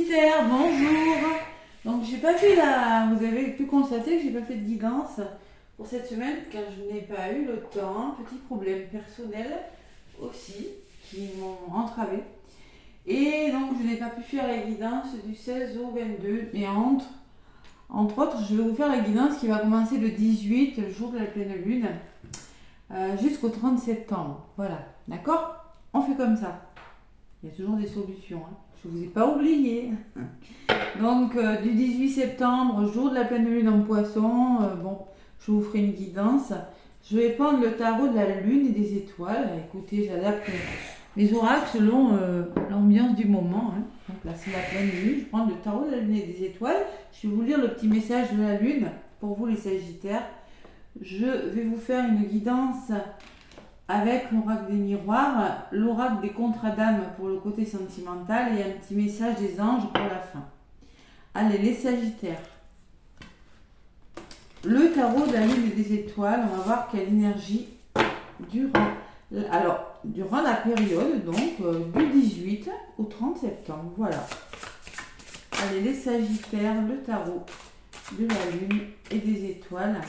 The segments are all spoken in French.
Sagittaire, bonjour. Donc j'ai pas fait vous avez pu constater que j'ai pas fait de guidance pour cette semaine car je n'ai pas eu le temps. Petit problème personnel aussi qui m'ont entravé. Et donc je n'ai pas pu faire la guidance du 16 au 22. Et entre autres, je vais vous faire la guidance qui va commencer le 18, le jour de la pleine lune, jusqu'au 30 septembre. Voilà, d'accord? On fait comme ça. Il y a toujours des solutions, hein. Je ne vous ai pas oublié. Donc, du 18 septembre, jour de la pleine lune en poisson, je vous ferai une guidance. Je vais prendre le tarot de la lune et des étoiles. Écoutez, j'adapte les oracles selon l'ambiance du moment, hein. Donc là, c'est la pleine lune. Je prends le tarot de la lune et des étoiles. Je vais vous lire le petit message de la lune pour vous, les Sagittaires. Je vais vous faire une guidance avec l'oracle des miroirs, l'oracle des contrats d'âme pour le côté sentimental et un petit message des anges pour la fin. Allez, les Sagittaires. Le tarot de la lune et des étoiles, on va voir quelle énergie durant la période du 18 au 30 septembre. Voilà. Allez, les Sagittaires, le tarot de la lune et des étoiles.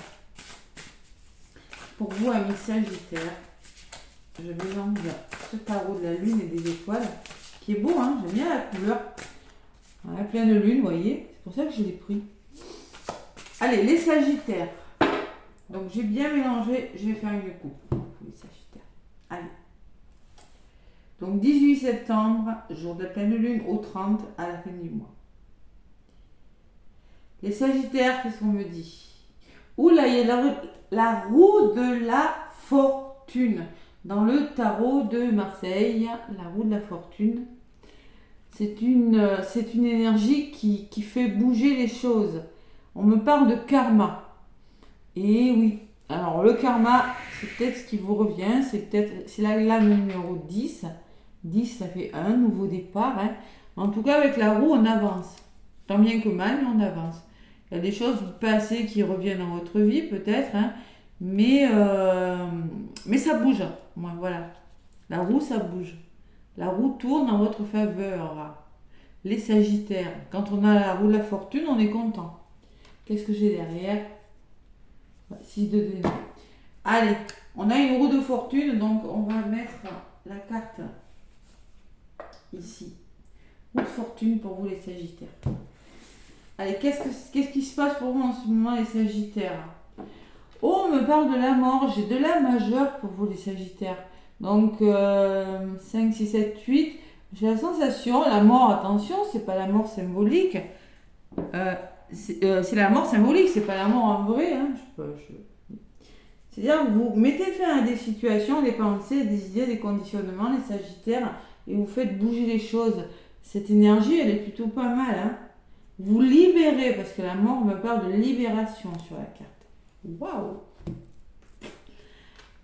Pour vous, amis Sagittaires, je mélange ce tarot de la lune et des étoiles, qui est beau, hein, j'aime bien la couleur. La pleine lune, vous voyez, c'est pour ça que je l'ai pris. Allez, les Sagittaires. Donc j'ai bien mélangé, je vais faire une coupe pour les Sagittaires. Allez. Donc 18 septembre, jour de la pleine lune, au 30 à la fin du mois. Les Sagittaires, qu'est-ce qu'on me dit? Oula, il y a la roue de la fortune. Dans le tarot de Marseille, la roue de la fortune, c'est une énergie qui fait bouger les choses. On me parle de karma. Et oui, alors le karma, c'est peut-être ce qui vous revient, c'est la lame numéro 10. 10, ça fait un nouveau départ, hein. En tout cas, avec la roue, on avance. Tant bien que mal, mais on avance. Il y a des choses du passé qui reviennent dans votre vie, peut-être, hein. Mais ça bouge. Voilà. La roue, ça bouge. La roue tourne en votre faveur. Les Sagittaires, quand on a la roue de la fortune, on est content. Qu'est-ce que j'ai derrière? 6 de denier. Allez, on a une roue de fortune, donc on va mettre la carte ici. Roue de fortune pour vous, les Sagittaires. Allez, qu'est-ce qui se passe pour vous en ce moment, les Sagittaires? Oh, on me parle de la mort. J'ai de la majeure pour vous, les Sagittaires. Donc, 5, 6, 7, 8. J'ai la sensation, la mort, attention, c'est pas la mort symbolique. C'est la mort symbolique, c'est pas la mort en vrai. Hein. C'est-à-dire que vous mettez fin à des situations, des pensées, des idées, des conditionnements, les Sagittaires, et vous faites bouger les choses. Cette énergie, elle est plutôt pas mal. Hein. Vous libérez, parce que la mort me parle de libération sur la carte. Waouh!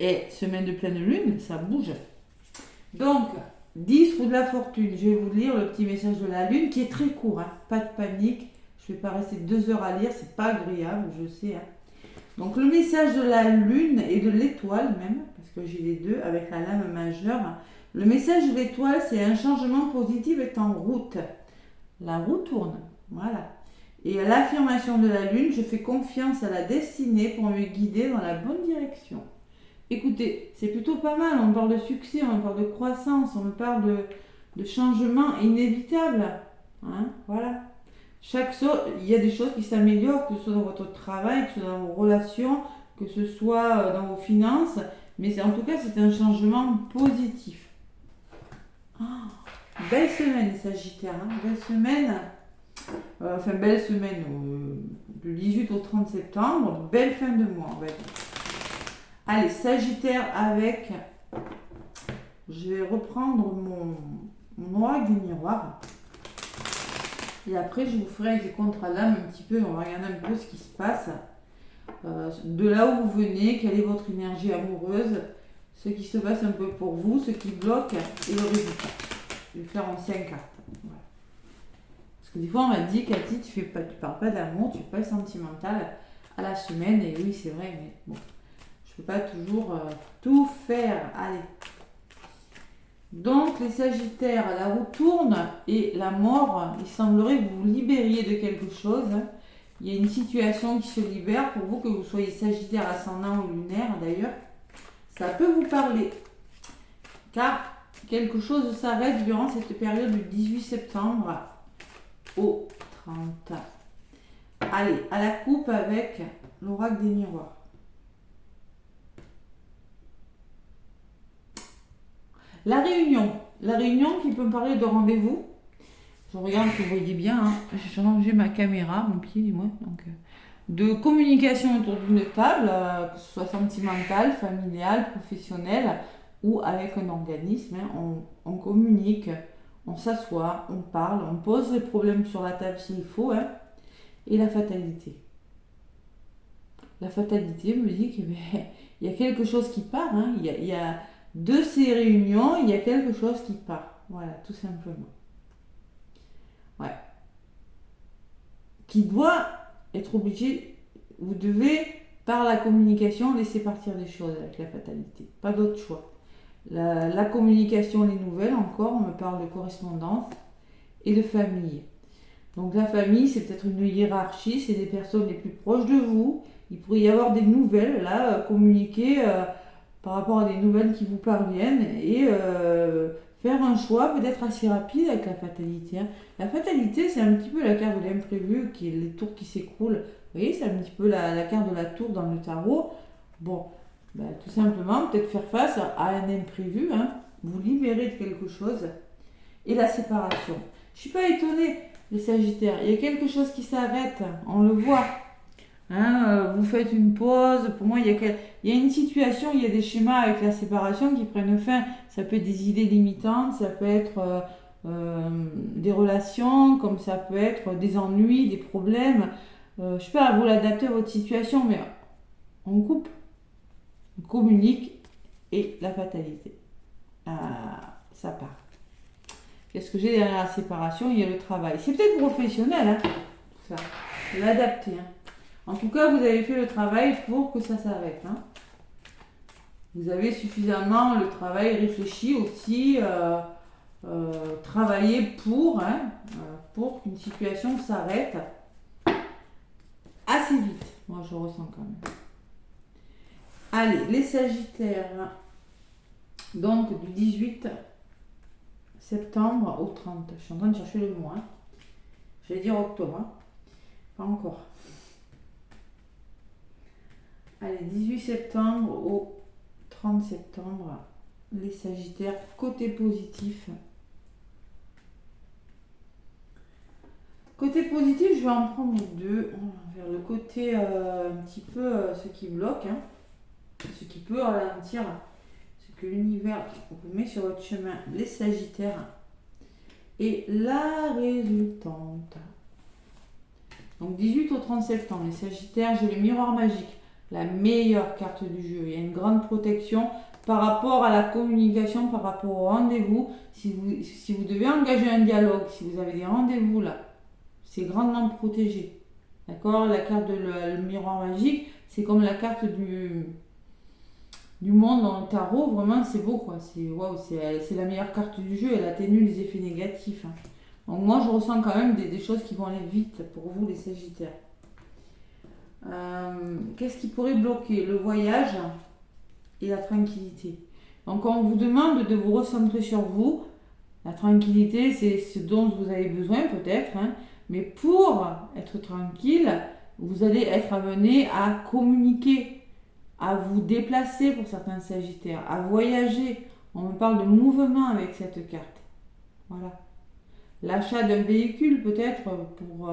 Et semaine de pleine lune, ça bouge. Donc, 10 roue de la fortune. Je vais vous lire le petit message de la lune qui est très court. Hein. Pas de panique. Je ne vais pas rester 2 heures à lire. C'est pas agréable, je sais. Hein. Donc, le message de la lune et de l'étoile même, parce que j'ai les deux avec la lame majeure. Le message de l'étoile, c'est un changement positif est en route. La roue tourne. Voilà. Et à l'affirmation de la lune, je fais confiance à la destinée pour me guider dans la bonne direction. Écoutez, c'est plutôt pas mal. On parle de succès, on parle de croissance, on parle de changement inévitable. Hein, voilà. Il y a des choses qui s'améliorent, que ce soit dans votre travail, que ce soit dans vos relations, que ce soit dans vos finances. Mais en tout cas, c'est un changement positif. Oh, belle semaine, les Sagittaires. Hein, belle semaine. Belle semaine, du 18 au 30 septembre, belle fin de mois, on va dire. Allez, Sagittaire avec, je vais reprendre mon oracle des miroirs, et après je vous ferai avec les contrats d'âme un petit peu, on va regarder un peu ce qui se passe, de là où vous venez, quelle est votre énergie amoureuse, ce qui se passe un peu pour vous, ce qui bloque, et le résultat. Je vais faire en 5 cartes. Voilà. Parce que des fois, on m'a dit, Cathy, tu parles pas d'amour, tu fais pas sentimental à la semaine. Et oui, c'est vrai, mais bon, je peux pas toujours tout faire. Allez. Donc les Sagittaires, la roue tourne et la mort, il semblerait que vous vous libériez de quelque chose. Il y a une situation qui se libère pour vous, que vous soyez Sagittaire ascendant ou lunaire d'ailleurs. Ça peut vous parler. Car quelque chose s'arrête durant cette période du 18 septembre au 30. Allez, à la coupe avec l'oracle des miroirs. La réunion qui peut me parler de rendez-vous. Je regarde que vous voyez bien, hein. J'ai changé ma caméra, mon pied du moins. Donc, de communication autour d'une table, que ce soit sentimentale, familiale, professionnelle ou avec un organisme. Hein. On communique, on s'assoit, on parle, on pose les problèmes sur la table s'il faut. Hein. Et la fatalité. La fatalité me dit qu'il y a quelque chose qui part. Hein. Il y a de ces réunions, il y a quelque chose qui part. Voilà, tout simplement. Ouais. Qui doit être obligé, vous devez, par la communication, laisser partir des choses avec la fatalité. Pas d'autre choix. La communication, les nouvelles, encore, on me parle de correspondance et de famille. Donc la famille, c'est peut-être une hiérarchie, c'est des personnes les plus proches de vous. Il pourrait y avoir des nouvelles, là, communiquer par rapport à des nouvelles qui vous parviennent et faire un choix peut-être assez rapide avec la fatalité. Hein. La fatalité, c'est un petit peu la carte de l'imprévu, qui est les tours qui s'écroulent. Vous voyez, c'est un petit peu la carte de la tour dans le tarot. Bon, ben, tout simplement, peut-être faire face à un imprévu, hein, vous libérer de quelque chose. Et la séparation. Je ne suis pas étonnée, les Sagittaires. Il y a quelque chose qui s'arrête, on le voit. Hein, vous faites une pause. Pour moi, il y a une situation, il y a des schémas avec la séparation qui prennent fin. Ça peut être des idées limitantes, ça peut être des relations, comme ça peut être des ennuis, des problèmes. Je ne sais pas, vous l'adaptez à votre situation, mais on coupe, on communique et la fatalité. Ça part. Qu'est-ce que j'ai derrière la séparation? Il y a le travail. C'est peut-être professionnel, hein, tout ça. L'adapter. Hein. En tout cas, vous avez fait le travail pour que ça s'arrête. Hein. Vous avez suffisamment le travail réfléchi aussi, travaillé pour qu'une situation s'arrête assez vite. Moi, je ressens quand même. Allez, les Sagittaires. Donc, du 18 septembre au 30. Je suis en train de chercher le mois. Hein. J'allais dire octobre. Hein. Pas encore. Allez, 18 septembre au 30 septembre, les Sagittaires, côté positif. Côté positif, je vais en prendre deux. Vers le côté un petit peu ce qui bloque, hein, ce qui peut ralentir, ce que l'univers vous met sur votre chemin, les Sagittaires. Et la résultante. Donc 18 au 30 septembre, les Sagittaires, j'ai le miroir magique. La meilleure carte du jeu. Il y a une grande protection par rapport à la communication, par rapport au rendez-vous. Si vous devez engager un dialogue, si vous avez des rendez-vous là, c'est grandement protégé. D'accord? La carte le miroir magique, c'est comme la carte du monde dans le tarot. Vraiment, c'est beau quoi. C'est la meilleure carte du jeu. Elle atténue les effets négatifs. Hein. Donc moi, je ressens quand même des choses qui vont aller vite pour vous, les Sagittaires. Qu'est-ce qui pourrait bloquer? Le voyage et la tranquillité. Donc on vous demande de vous recentrer sur vous. La tranquillité, c'est ce dont vous avez besoin peut-être, hein, mais pour être tranquille, vous allez être amené à communiquer, à vous déplacer pour certains Sagittaires, à voyager. On me parle de mouvement avec cette carte. Voilà. L'achat d'un véhicule peut-être pour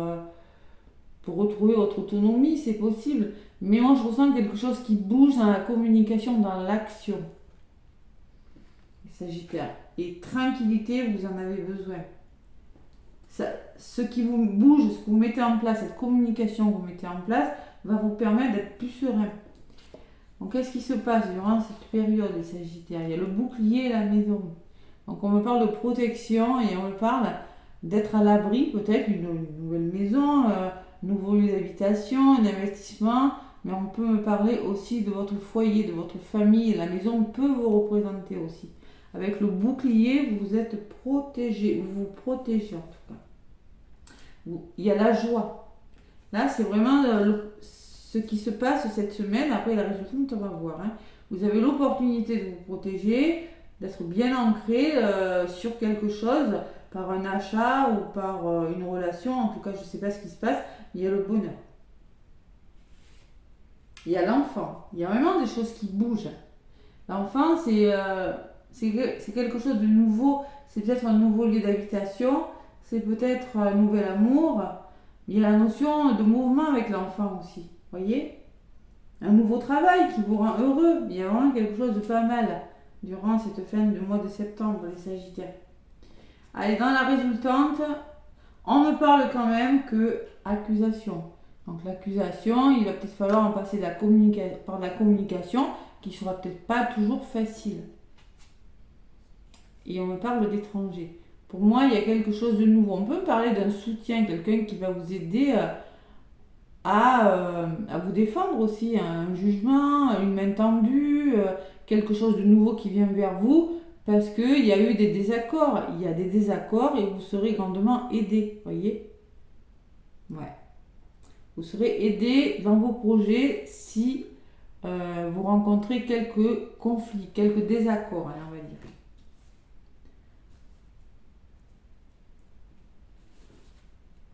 retrouver votre autonomie, c'est possible. Mais moi, je ressens quelque chose qui bouge dans la communication, dans l'action. Sagittaire. Et tranquillité, vous en avez besoin. Ce qui vous bouge, ce que vous mettez en place, cette communication que vous mettez en place, va vous permettre d'être plus serein. Donc, qu'est-ce qui se passe durant cette période, les Sagittaires? Il y a le bouclier et la maison. Donc, on me parle de protection et on me parle d'être à l'abri, peut-être, une nouvelle maison, nouveau lieu d'habitation, un investissement, mais on peut me parler aussi de votre foyer, de votre famille. La maison peut vous représenter aussi. Avec le bouclier, vous êtes protégé, vous vous protégez en tout cas. Il y a la joie. Là, c'est vraiment ce qui se passe cette semaine. Après, la résultante, on va voir. Hein. Vous avez l'opportunité de vous protéger, d'être bien ancré sur quelque chose, par un achat ou par une relation. En tout cas, je ne sais pas ce qui se passe. Il y a le bonheur. Il y a l'enfant. Il y a vraiment des choses qui bougent. L'enfant, c'est quelque chose de nouveau. C'est peut-être un nouveau lieu d'habitation. C'est peut-être un nouvel amour. Il y a la notion de mouvement avec l'enfant aussi. Voyez ? Un nouveau travail qui vous rend heureux. Il y a vraiment quelque chose de pas mal durant cette fin du mois de septembre, les Sagittaires. Allez, dans la résultante, on me parle quand même que accusation. Donc l'accusation, il va peut-être falloir en passer par la communication qui sera peut-être pas toujours facile. Et on me parle d'étranger. Pour moi, il y a quelque chose de nouveau. On peut me parler d'un soutien, quelqu'un qui va vous aider à vous défendre aussi, un jugement, une main tendue, quelque chose de nouveau qui vient vers vous, parce qu'il y a eu des désaccords. Il y a des désaccords et vous serez grandement aidé, voyez ? Ouais. Vous serez aidé dans vos projets si vous rencontrez quelques conflits, quelques désaccords, on va dire.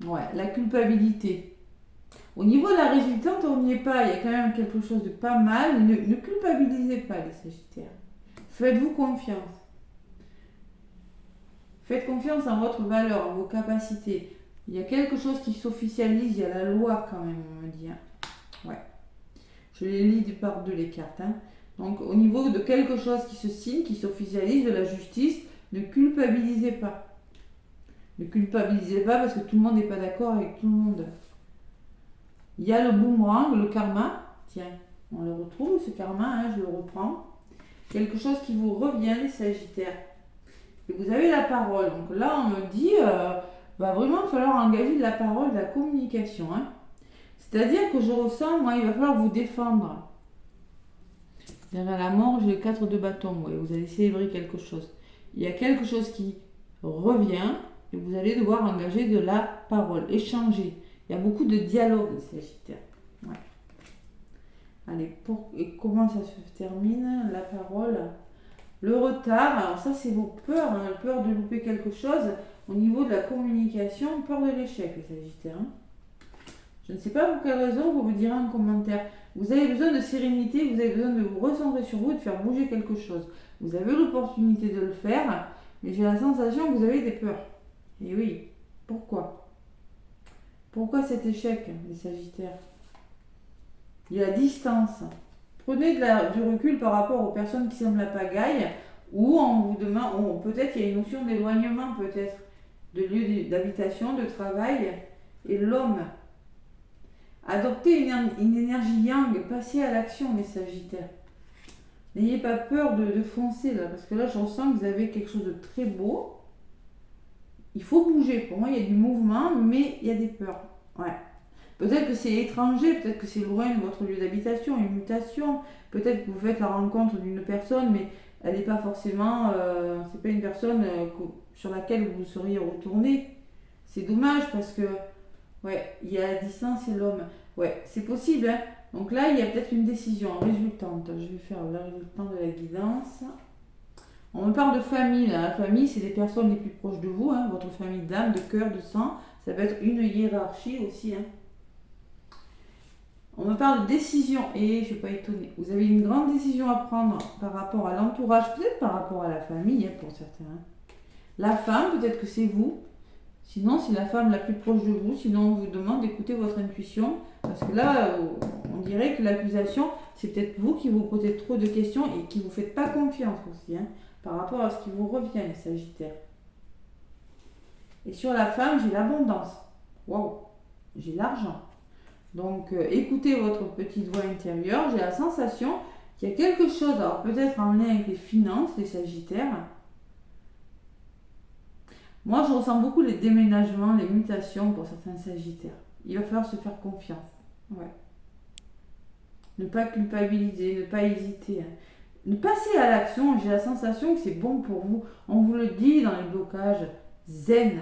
Ouais, la culpabilité. Au niveau de la résultante, on n'y est pas. Il y a quand même quelque chose de pas mal. Ne culpabilisez pas les Sagittaires. Faites-vous confiance. Faites confiance en votre valeur, en vos capacités. Il y a quelque chose qui s'officialise. Il y a la loi quand même, on me dit. Ouais. Je les lis par deux les cartes. Donc au niveau de quelque chose qui se signe, qui s'officialise, de la justice, ne culpabilisez pas. Ne culpabilisez pas parce que tout le monde n'est pas d'accord avec tout le monde. Il y a le boomerang, le karma. Tiens, on le retrouve, ce karma, je le reprends. Quelque chose qui vous revient, les Sagittaires. Et vous avez la parole. Donc là, on me dit, va vraiment falloir engager de la parole, de la communication. C'est-à-dire que je ressens, moi, il va falloir vous défendre. Derrière la mort, j'ai le 4 de bâton. Vous allez célébrer quelque chose. Il y a quelque chose qui revient et vous allez devoir engager de la parole, échanger. Il y a beaucoup de dialogue, les Sagittaires. Ouais. Allez, et comment ça se termine, la parole? Le retard, alors ça c'est vos peurs, peur de louper quelque chose. Au niveau de la communication, peur de l'échec, les Sagittaires. Je ne sais pas pour quelle raison, vous me direz en commentaire. Vous avez besoin de sérénité, vous avez besoin de vous recentrer sur vous, de faire bouger quelque chose. Vous avez l'opportunité de le faire, mais j'ai la sensation que vous avez des peurs. Et oui, pourquoi? Pourquoi cet échec, les Sagittaires? Il y a la distance. Prenez du recul par rapport aux personnes qui semblent la pagaille, ou on vous demande, peut-être il y a une notion d'éloignement, peut-être, de lieu d'habitation, de travail, et l'homme. Adoptez une énergie yang, passez à l'action, les Sagittaires. N'ayez pas peur de foncer là, parce que là, je ressens que vous avez quelque chose de très beau. Il faut bouger. Pour moi, il y a du mouvement, mais il y a des peurs. Ouais. Peut-être que c'est étranger, peut-être que c'est loin de votre lieu d'habitation, une mutation. Peut-être que vous faites la rencontre d'une personne, mais elle n'est pas forcément... c'est pas une personne sur laquelle vous seriez retourné. C'est dommage parce que... Ouais, il y a la distance et l'homme. Ouais, c'est possible. Donc là, il y a peut-être une décision résultante. Je vais faire la résultante de la guidance. On me parle de famille. Là. La famille, c'est les personnes les plus proches de vous. Votre famille d'âme, de cœur, de sang. Ça peut être une hiérarchie aussi. On me parle de décision. Et je ne suis pas étonnée. Vous avez une grande décision à prendre par rapport à l'entourage. Peut-être par rapport à la famille pour certains. La femme, peut-être que c'est vous. Sinon, c'est la femme la plus proche de vous. Sinon, on vous demande d'écouter votre intuition. Parce que là, on dirait que l'accusation, c'est peut-être vous qui vous posez trop de questions et qui ne vous faites pas confiance aussi. Par rapport à ce qui vous revient, les Sagittaires. Et sur la femme, j'ai l'abondance. Waouh, j'ai l'argent. Donc, écoutez votre petite voix intérieure. J'ai la sensation qu'il y a quelque chose, alors peut-être en lien avec les finances, les Sagittaires. Moi, je ressens beaucoup les déménagements, les mutations pour certains Sagittaires. Il va falloir se faire confiance. Ouais. Ne pas culpabiliser, ne pas hésiter. Passez à l'action, j'ai la sensation que c'est bon pour vous. On vous le dit dans les blocages, zen.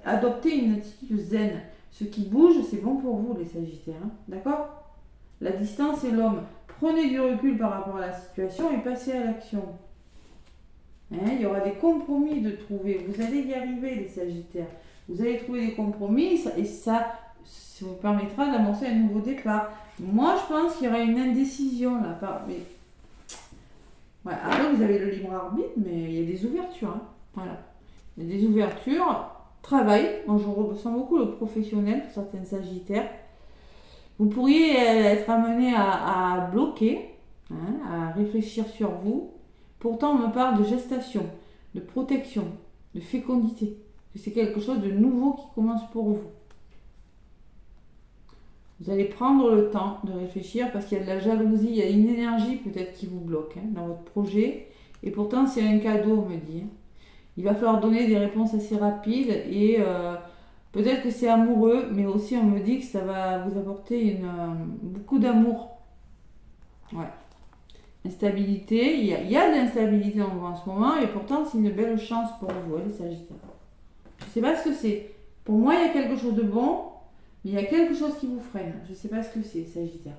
Adoptez une attitude zen. Ce qui bouge, c'est bon pour vous, les Sagittaires. Hein, d'accord? La distance et l'homme. Prenez du recul par rapport à la situation et passez à l'action. Hein, il y aura des compromis de trouver. Vous allez y arriver, les Sagittaires. Vous allez trouver des compromis et ça vous permettra d'amorcer un nouveau départ. Moi, je pense qu'il y aura une indécision là. Mais... ouais, après, vous avez le libre arbitre, mais il y a des ouvertures. Hein. Voilà. Il y a des ouvertures. Travail. Moi, je ressens beaucoup le professionnel pour certains Sagittaires. Vous pourriez être amené à bloquer, hein, à réfléchir sur vous. Pourtant, on me parle de gestation, de protection, de fécondité. C'est quelque chose de nouveau qui commence pour vous. Vous allez prendre le temps de réfléchir parce qu'il y a de la jalousie, il y a une énergie peut-être qui vous bloque hein, dans votre projet. Et pourtant, c'est un cadeau, on me dit. Il va falloir donner des réponses assez rapides et peut-être que c'est amoureux, mais aussi on me dit que ça va vous apporter beaucoup d'amour. Ouais. Instabilité, il y a de l'instabilité en ce moment et pourtant c'est une belle chance pour vous, les Sagittaires. Je ne sais pas ce que c'est. Pour moi, il y a quelque chose de bon, mais il y a quelque chose qui vous freine. Je ne sais pas ce que c'est, Sagittaire.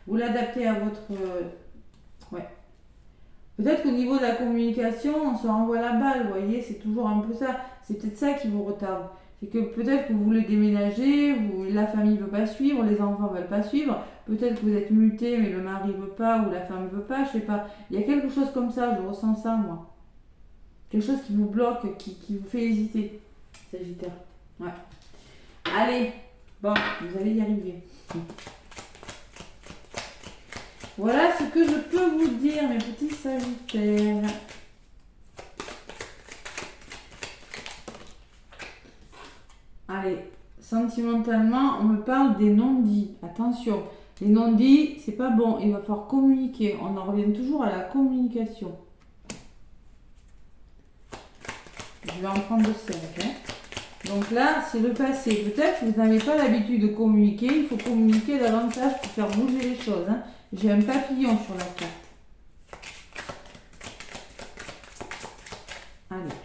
Vous l'adaptez à votre... ouais. Peut-être qu'au niveau de la communication, on se renvoie la balle, vous voyez, c'est toujours un peu ça. C'est peut-être ça qui vous retarde. C'est que peut-être que vous voulez déménager, la famille ne veut pas suivre, les enfants ne veulent pas suivre. Peut-être que vous êtes muté, mais le mari ne veut pas ou la femme ne veut pas, je sais pas. Il y a quelque chose comme ça, je ressens ça, moi. Quelque chose qui vous bloque, qui vous fait hésiter, Sagittaire. Ouais. Allez, bon, vous allez y arriver. Voilà ce que je peux vous dire, mes petits Sagittaires. Allez, sentimentalement, on me parle des non-dits. Attention, les non-dits, c'est pas bon. Il va falloir communiquer. On en revient toujours à la communication. Je vais en prendre 5. Hein. Donc là, c'est le passé. Peut-être que vous n'avez pas l'habitude de communiquer. Il faut communiquer davantage pour faire bouger les choses. Hein. J'ai un papillon sur la carte. Allez.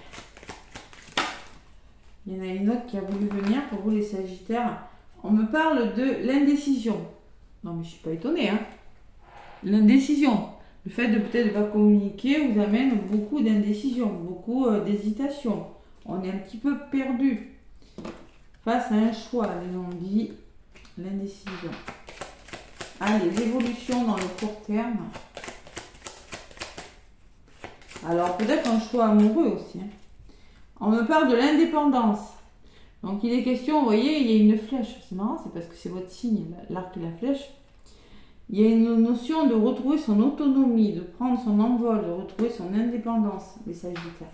Il y en a une autre qui a voulu venir pour vous les Sagittaires. On me parle de l'indécision. Non mais je ne suis pas étonnée. Hein. L'indécision. Le fait de peut-être ne pas communiquer vous amène beaucoup d'indécision, beaucoup d'hésitation. On est un petit peu perdu face à un choix. Les on dit l'indécision. Allez, l'évolution dans le court terme. Alors, peut-être un choix amoureux aussi. Hein. On me parle de l'indépendance. Donc, il est question, vous voyez, il y a une flèche. C'est marrant, c'est parce que c'est votre signe, l'arc et la flèche. Il y a une notion de retrouver son autonomie, de prendre son envol, de retrouver son indépendance, les Sagittaires.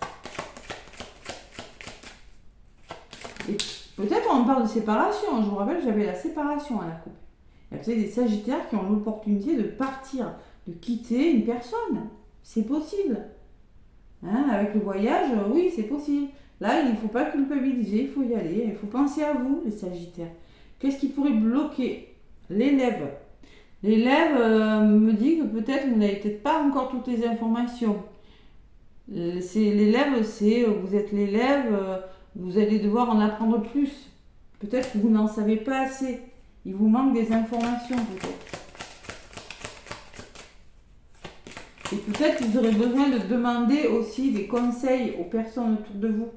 Et peut-être on parle de séparation. Je vous rappelle, j'avais la séparation à la coupe. Il y a peut-être des Sagittaires qui ont l'opportunité de partir, de quitter une personne. C'est possible. Hein, avec le voyage, oui, c'est possible. Là, il ne faut pas culpabiliser, il faut y aller. Il faut penser à vous, les Sagittaires. Qu'est-ce qui pourrait bloquer? L'élève. L'élève me dit que peut-être vous n'avez peut-être pas encore toutes les informations. L'élève, vous êtes l'élève, vous allez devoir en apprendre plus. Peut-être que vous n'en savez pas assez. Il vous manque des informations peut-être. Et peut-être que vous aurez besoin de demander aussi des conseils aux personnes autour de vous.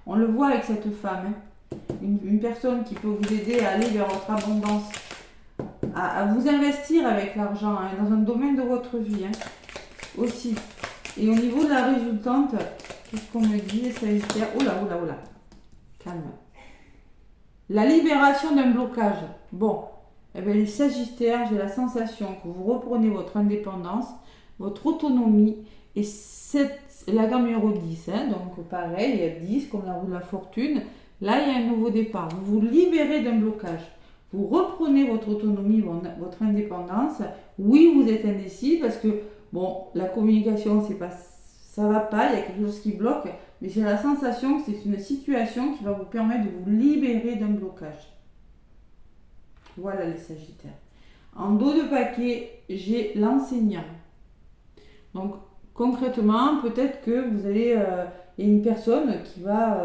On le voit avec cette femme. Hein. Une personne qui peut vous aider à aller vers votre abondance. À vous investir avec l'argent hein, dans un domaine de votre vie. Hein, aussi. Et au niveau de la résultante, qu'est-ce qu'on me dit, les Sagittaires? Oh là. Calme. La libération d'un blocage. Bon, eh bien, les Sagittaires, j'ai la sensation que vous reprenez votre indépendance, votre autonomie, et la gamme numéro 10. Hein, donc pareil, il y a 10 comme la roue de la fortune. Là, il y a un nouveau départ. Vous vous libérez d'un blocage. Vous reprenez votre autonomie, votre indépendance. Oui, vous êtes indécis parce que, bon, la communication, ça va pas, il y a quelque chose qui bloque. Mais j'ai la sensation que c'est une situation qui va vous permettre de vous libérer d'un blocage. Voilà les Sagittaires. En dos de paquet, j'ai l'enseignant. Donc concrètement, peut-être que vous allez... il y a une personne qui va...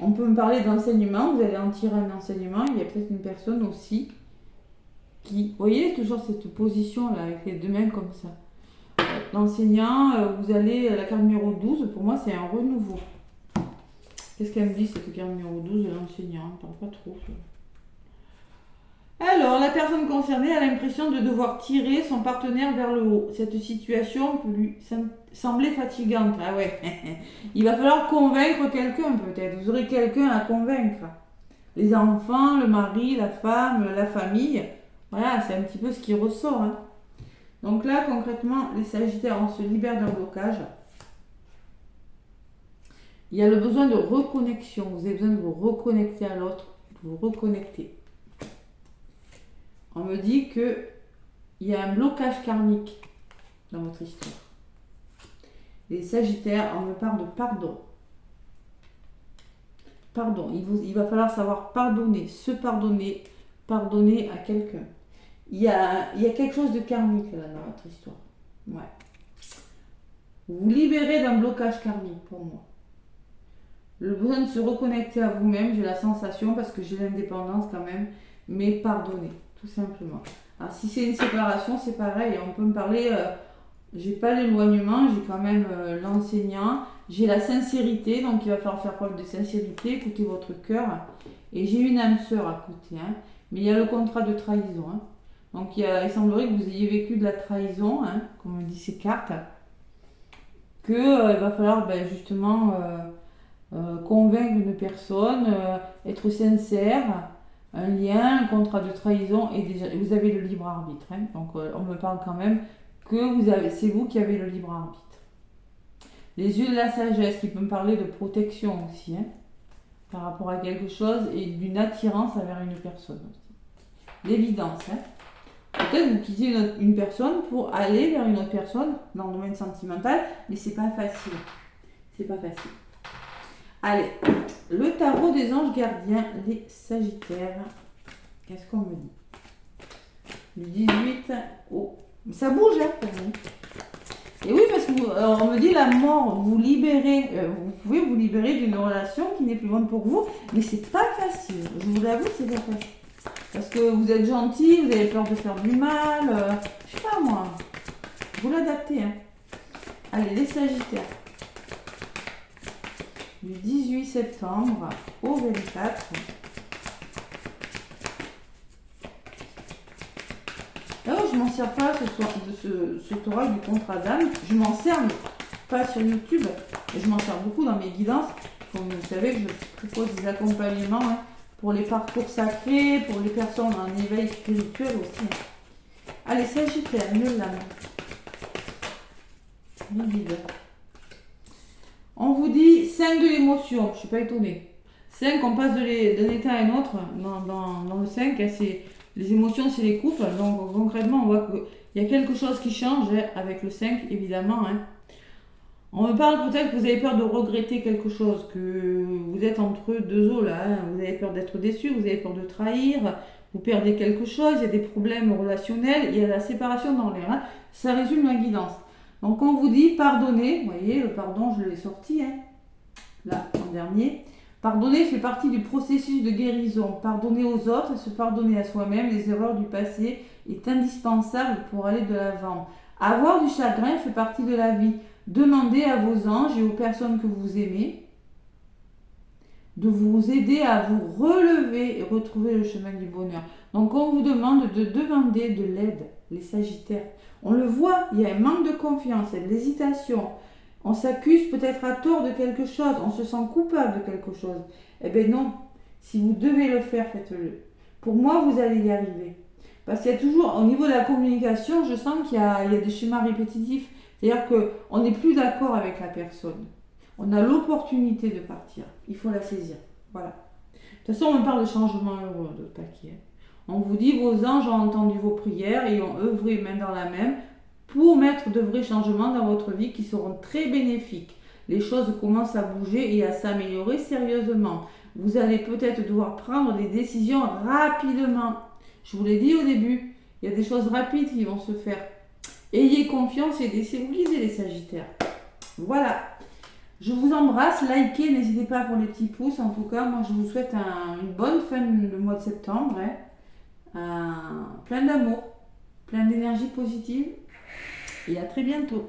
on peut me parler d'enseignement, vous allez en tirer un enseignement. Il y a peut-être une personne aussi qui... Vous voyez toujours cette position là, avec les deux mains comme ça. L'enseignant, vous allez... La carte numéro 12, pour moi, c'est un renouveau. Qu'est-ce qu'elle me dit, cette carte numéro 12 de l'enseignant? Je ne parle pas trop. Alors, la personne concernée a l'impression de devoir tirer son partenaire vers le haut. Cette situation peut lui sembler fatigante. Ah ouais, il va falloir convaincre quelqu'un peut-être. Vous aurez quelqu'un à convaincre. Les enfants, le mari, la femme, la famille. Voilà, c'est un petit peu ce qui ressort. Hein. Donc là, concrètement, les Sagittaires, on se libère d'un blocage. Il y a le besoin de reconnexion. Vous avez besoin de vous reconnecter à l'autre, de vous reconnecter. On me dit qu'il y a un blocage karmique dans votre histoire. Les Sagittaires, on me parle de pardon. Pardon, il va falloir savoir pardonner, se pardonner, pardonner à quelqu'un. Il y a quelque chose de karmique là dans votre histoire. Ouais. Vous vous libérez d'un blocage karmique pour moi. Le besoin de se reconnecter à vous-même, j'ai la sensation, parce que j'ai l'indépendance quand même, mais pardonner. Tout simplement. Alors si c'est une séparation, c'est pareil. On peut me parler, j'ai pas l'éloignement, j'ai quand même l'enseignant, j'ai la sincérité, donc il va falloir faire preuve de sincérité, écouter votre cœur. Et j'ai une âme sœur à côté, hein. Mais il y a le contrat de trahison. Hein. Donc il semblerait que vous ayez vécu de la trahison, hein, comme on dit ces cartes, qu'il va falloir justement convaincre une personne, être sincère. Un lien, un contrat de trahison, et déjà, vous avez le libre arbitre. Hein, donc on me parle quand même que c'est vous qui avez le libre arbitre. Les yeux de la sagesse qui peut me parler de protection aussi, hein, par rapport à quelque chose et d'une attirance envers une personne aussi. L'évidence. Hein. Peut-être vous quittez une personne pour aller vers une autre personne dans le domaine sentimental, mais c'est pas facile. C'est pas facile. Allez, le tarot des anges gardiens, les Sagittaires. Qu'est-ce qu'on me dit? Du 18 au... Ça bouge, hein, pour vous. Et oui, parce qu'on me dit la mort, vous libérez, vous pouvez vous libérer d'une relation qui n'est plus bonne pour vous, mais c'est pas facile. Je vous l'avoue, c'est pas facile. Parce que vous êtes gentil, vous avez peur de faire du mal, je sais pas moi. Vous l'adaptez, hein. Allez, les Sagittaires. Du 18 septembre au 24. Là où je m'en sers pas ce soir de ce Torah du contrat d'âme, je m'en sers mais pas sur YouTube, et je m'en sers beaucoup dans mes guidances. Comme vous savez, je propose des accompagnements hein, pour les parcours sacrés, pour les personnes en éveil spirituel aussi. Allez, Sagittaire, mieux l'âme. Le guide. On vous dit 5 de l'émotion, je ne suis pas étonnée. 5, on passe d'un état à un autre. Dans le 5, c'est les émotions, c'est les couples. Donc concrètement, on voit qu'il y a quelque chose qui change avec le 5, évidemment. Hein. On me parle peut-être que vous avez peur de regretter quelque chose, que vous êtes entre deux eaux là. Hein. Vous avez peur d'être déçu, vous avez peur de trahir, vous perdez quelque chose, il y a des problèmes relationnels, il y a la séparation dans l'air. Hein. Ça résume la guidance. Donc on vous dit pardonner, vous voyez, le pardon je l'ai sorti, hein, là, en dernier. Pardonner fait partie du processus de guérison. Pardonner aux autres et se pardonner à soi-même les erreurs du passé est indispensable pour aller de l'avant. Avoir du chagrin fait partie de la vie. Demandez à vos anges et aux personnes que vous aimez de vous aider à vous relever et retrouver le chemin du bonheur. Donc on vous demande de demander de l'aide, les Sagittaires. On le voit, il y a un manque de confiance, il y a de l'hésitation. On s'accuse peut-être à tort de quelque chose, on se sent coupable de quelque chose. Eh bien non, si vous devez le faire, faites-le. Pour moi, vous allez y arriver. Parce qu'il y a toujours, au niveau de la communication, je sens qu'il y a des schémas répétitifs. C'est-à-dire qu'on n'est plus d'accord avec la personne. On a l'opportunité de partir. Il faut la saisir. Voilà. De toute façon, on parle de changement heureux de paquet. On vous dit, vos anges ont entendu vos prières et ont œuvré main dans la main pour mettre de vrais changements dans votre vie qui seront très bénéfiques. Les choses commencent à bouger et à s'améliorer sérieusement. Vous allez peut-être devoir prendre des décisions rapidement. Je vous l'ai dit au début, il y a des choses rapides qui vont se faire. Ayez confiance et laissez-vous guider les Sagittaires. Voilà. Je vous embrasse, likez, n'hésitez pas pour les petits pouces. En tout cas, moi je vous souhaite une bonne fin de mois de septembre. Plein d'amour, plein d'énergie positive. Et à très bientôt.